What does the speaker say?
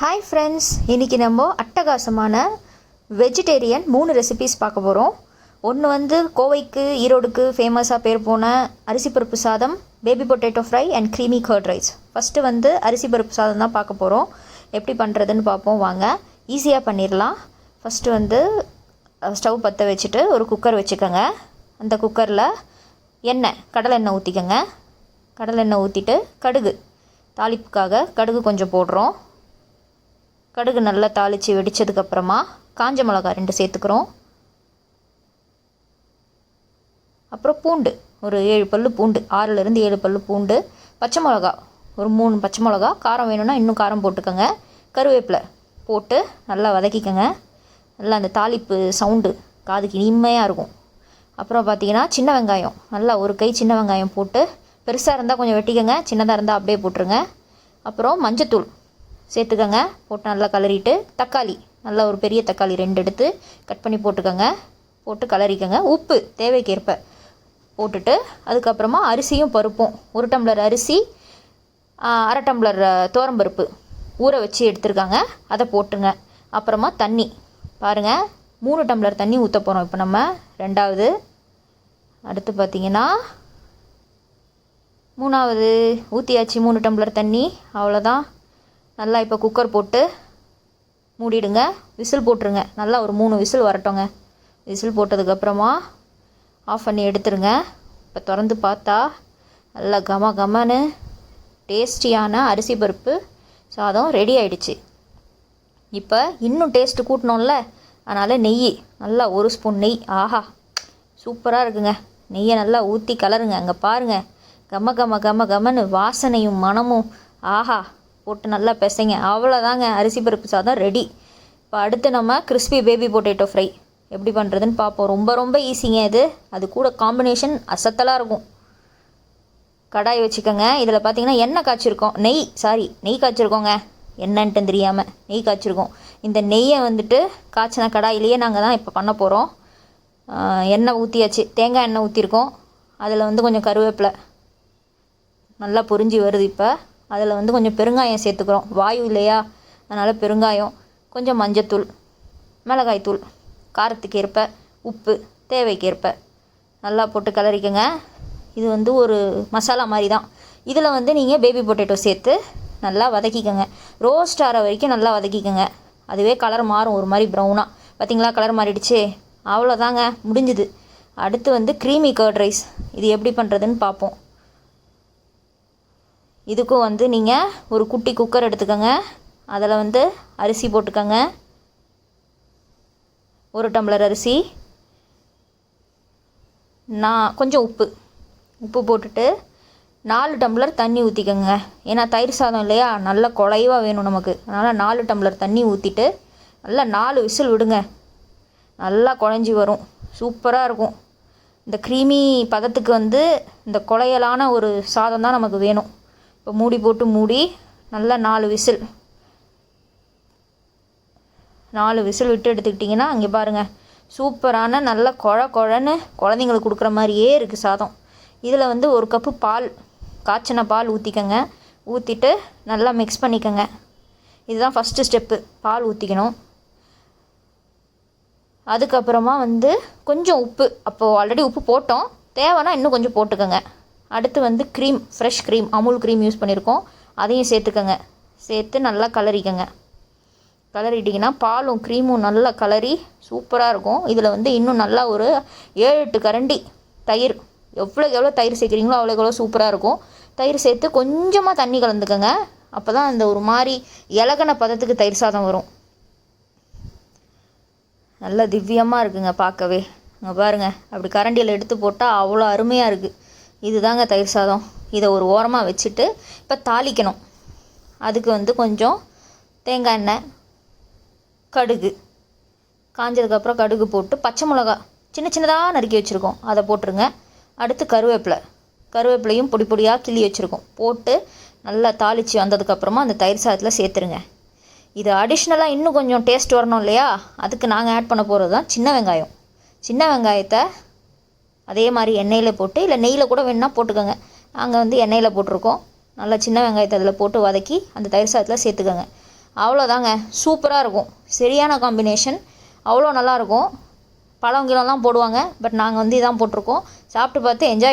Hi friends, இன்றைக்கி நம்ம அட்டகாசமான வெஜிடேரியன் 3 ரெசிபீஸ் பார்க்க போகிறோம். ஒன்று வந்து கோவைக்கு ஈரோடுக்கு ஃபேமஸாக பேர் போன அரிசி பருப்பு சாதம், baby potato fry and creamy curd rice. First வந்து அரிசி பருப்பு சாதம் தான் பார்க்க போகிறோம். எப்படி பண்ணுறதுன்னு பார்ப்போம் வாங்க. ஈஸியாக பண்ணிடலாம். ஃபஸ்ட்டு வந்து ஸ்டவ் பற்ற வச்சுட்டு ஒரு குக்கர் வச்சுக்கோங்க. அந்த குக்கரில் கடலை எண்ணெய் ஊற்றிக்கோங்க. கடலை எண்ணெய் ஊற்றிட்டு கடுகு தாளிப்புக்காக கடுகு கொஞ்சம் போடுறோம். கடுகு நல்லா தாளித்து வெடித்ததுக்கப்புறமா காஞ்ச மிளகா 2 சேர்த்துக்கிறோம். அப்புறம் பூண்டு ஒரு 7 பல்லு பூண்டு, 6லேருந்து 7 பல்லு பூண்டு. பச்சை மிளகா ஒரு 3 பச்சை மிளகா, காரம் வேணும்னா இன்னும் காரம் போட்டுக்கோங்க. கருவேப்பிலை போட்டு நல்லா வதக்கிக்கோங்க. நல்லா அந்த தாளிப்பு சவுண்டு காதுக்கு இனிமையாக இருக்கும். அப்புறம் பார்த்திங்கன்னா சின்ன வெங்காயம், நல்லா ஒரு கை சின்ன வெங்காயம் போட்டு, பெருசாக இருந்தால் கொஞ்சம் வெட்டிக்கோங்க, சின்னதாக இருந்தால் அப்படியே போட்டுருங்க. அப்புறம் மஞ்சத்தூள் சேர்த்துக்கோங்க. போட்டு நல்லா கலரிட்டு தக்காளி, நல்லா ஒரு பெரிய தக்காளி 2 எடுத்து கட் பண்ணி போட்டுக்கோங்க. போட்டு கலரிக்கோங்க. உப்பு தேவைக்கேற்ப போட்டுட்டு அதுக்கப்புறமா அரிசியும் பருப்பும் 1 டம்ளர் அரிசி, 1/2 டம்ளர் துவரம்பருப்பு ஊற வச்சு எடுத்துருக்காங்க, அதை போட்டுங்க. அப்புறமா தண்ணி பாருங்கள், 3 டம்ளர் தண்ணி ஊற்ற போகிறோம் இப்போ நம்ம. ரெண்டாவது அடுத்து பார்த்திங்கன்னா 3வது ஊற்றியாச்சு 3 டம்ளர் தண்ணி. அவ்வளோதான். நல்லா இப்போ குக்கர் போட்டு மூடிடுங்க. விசில் போட்டுருங்க. நல்லா ஒரு 3 விசில் வரட்டோங்க. விசில் போட்டதுக்கப்புறமா ஆஃப் பண்ணி எடுத்துருங்க. இப்போ திறந்து பார்த்தா நல்லா கமன்னு டேஸ்டியான அரிசி பருப்பு சாதம் ரெடி ஆகிடுச்சு. இப்போ இன்னும் டேஸ்ட்டு கூட்டணும்ல, அதனால் நெய் நல்லா 1 ஸ்பூன் நெய். ஆஹா, சூப்பராக இருக்குங்க. நெய்யை நல்லா ஊற்றி கலருங்க. அங்கே பாருங்கள், கமன்னு வாசனையும் மணமும். ஆஹா, போட்டு நல்லா பிசைங்க. அவ்வளோதாங்க, அரிசி பருப்பு சாதம் ரெடி. இப்போ அடுத்து நம்ம கிறிஸ்பி பேபி பொட்டேட்டோ ஃப்ரை எப்படி பண்ணுறதுன்னு பார்ப்போம். ரொம்ப ஈஸிங்க இது. அது கூட காம்பினேஷன் அசத்தலாக இருக்கும். கடாய் வச்சுக்கோங்க. இதில் பார்த்திங்கன்னா எண்ணெய் காய்ச்சிருக்கோம், நெய் காய்ச்சிருக்கோங்க. என்னன்ட்டு தெரியாமல் நெய் காய்ச்சிருக்கோம். இந்த நெய்யை வந்துட்டு காய்ச்சின கடாயிலேயே நாங்கள் தான் இப்போ பண்ண போகிறோம். எண்ணெய் ஊற்றியாச்சு, தேங்காய் எண்ணெய் ஊற்றிருக்கோம். அதில் வந்து கொஞ்சம் கருவேப்பிலை நல்லா பொரிஞ்சு வருது. இப்போ அதில் வந்து கொஞ்சம் பெருங்காயம் சேர்த்துக்கிறோம். வாயு இல்லையா, அதனால் பெருங்காயம், கொஞ்சம் மஞ்சத்தூள், மிளகாய்த்தூள், காரத்துக்கு ஏற்ப உப்பு தேவைக்கேற்ப நல்லா போட்டு கலரிக்கங்க. இது வந்து ஒரு மசாலா மாதிரி தான். இதில் வந்து நீங்கள் பேபி பொட்டேட்டோ சேர்த்து நல்லா வதக்கிக்கோங்க. ரோஸ்ட் ஆகிற வரைக்கும் நல்லா வதக்கிக்கோங்க. அதுவே கலர் மாறும், ஒரு மாதிரி ப்ரௌனாக. பார்த்திங்களா, கலர் மாறிடுச்சு. அவ்வளோதாங்க, முடிஞ்சுது. அடுத்து வந்து க்ரீமி கர்ட் ரைஸ். இது எப்படி பண்ணுறதுன்னு பார்ப்போம். இதுக்கும் வந்து நீங்கள் ஒரு குட்டி குக்கர் எடுத்துக்கோங்க. அதில் வந்து அரிசி போட்டுக்கோங்க. 1 டம்ளர் அரிசி, கொஞ்சம் உப்பு போட்டுட்டு 4 டம்ளர் தண்ணி ஊற்றிக்கோங்க. ஏன்னா தயிர் சாதம் இல்லையா, நல்லா குழைவாக வேணும் நமக்கு. அதனால் 4 டம்ளர் தண்ணி ஊற்றிட்டு நல்லா 4 விசில் விடுங்க. நல்லா குழஞ்சி வரும், சூப்பராக இருக்கும். இந்த க்ரீமி பதத்துக்கு வந்து இந்த குழையலான ஒரு சாதம் தான் நமக்கு வேணும். இப்போ மூடி போட்டு நல்லா 4 விசில் விட்டு எடுத்துக்கிட்டிங்கன்னா, அங்கே பாருங்கள், சூப்பரான நல்ல குழன்னு குழந்தைங்களுக்கு கொடுக்குற மாதிரியே இருக்குது சாதம். இதில் வந்து 1 கப்பு பால், காய்ச்சின பால் ஊற்றிக்கங்க. ஊற்றிட்டு நல்லா மிக்ஸ் பண்ணிக்கோங்க. இதுதான் ஃபஸ்ட்டு ஸ்டெப்பு, பால் ஊற்றிக்கணும். அதுக்கப்புறமா வந்து கொஞ்சம் உப்பு, அப்போது ஆல்ரெடி உப்பு போட்டோம், தேவைன்னா இன்னும் கொஞ்சம் போட்டுக்கோங்க. அடுத்து வந்து cream, fresh cream, Amul cream use பண்ணியிருக்கோம், அதையும் சேர்த்துக்கோங்க. சேர்த்து நல்லா கலரிக்கங்க. கலரிட்டிங்கன்னா பாலும் க்ரீமும் நல்லா கலரி சூப்பராக இருக்கும். இதில் வந்து இன்னும் நல்லா ஒரு 7-8 கரண்டி தயிர், எவ்வளோ தயிர் சேர்க்குறீங்களோ அவ்வளோ சூப்பராக இருக்கும். தயிர் சேர்த்து கொஞ்சமாக தண்ணி கலந்துக்கோங்க. அப்போ தான் அந்த ஒரு மாதிரி இலகன பதத்துக்கு தயிர் சாதம் வரும். நல்லா திவ்யமாக இருக்குங்க பார்க்கவே. அங்கே பாருங்கள், அப்படி கரண்டியில் எடுத்து போட்டால் அவ்வளோ அருமையாக இருக்குது. இதுதாங்க தயிர் சாதம். இதை ஒரு ஓரமாக வச்சுட்டு இப்போ தாளிக்கணும். அதுக்கு வந்து கொஞ்சம் தேங்காய் எண்ணெய், கடுகு காஞ்சதுக்கப்புறம் கடுகு போட்டு, பச்சை மிளகா சின்னதாக நறுக்கி வச்சுருக்கோம், அதை போட்டுருங்க. அடுத்து கருவேப்பிலையும் பொடியாக கிள்ளி வச்சுருக்கோம், போட்டு நல்லா தாளித்து வந்ததுக்கப்புறமா அந்த தயிர் சாதத்தில் சேர்த்துருங்க. இது அடிஷ்னலாக இன்னும் கொஞ்சம் டேஸ்ட் வரணும் இல்லையா, அதுக்கு நாங்கள் ஆட் பண்ண போகிறது தான் சின்ன வெங்காயத்தை அதே மாதிரி எண்ணெயில் போட்டு, இல்லை நெய்யில் கூட வேணுன்னா போட்டுக்கோங்க. நாங்கள் வந்து எண்ணெயில் போட்டிருக்கோம். நல்லா சின்ன வெங்காயத்தை அதில் போட்டு வதக்கி அந்த தயிர் சாதத்தில் சேர்த்துக்கோங்க. அவ்வளோதாங்க, சூப்பராக இருக்கும். சரியான காம்பினேஷன், அவ்வளோ நல்லாயிருக்கும். பழம் கிழம்லாம் போடுவாங்க, பட் நாங்கள் வந்து இதான் போட்டிருக்கோம். சாப்பிட்டு பார்த்து என்ஜாய்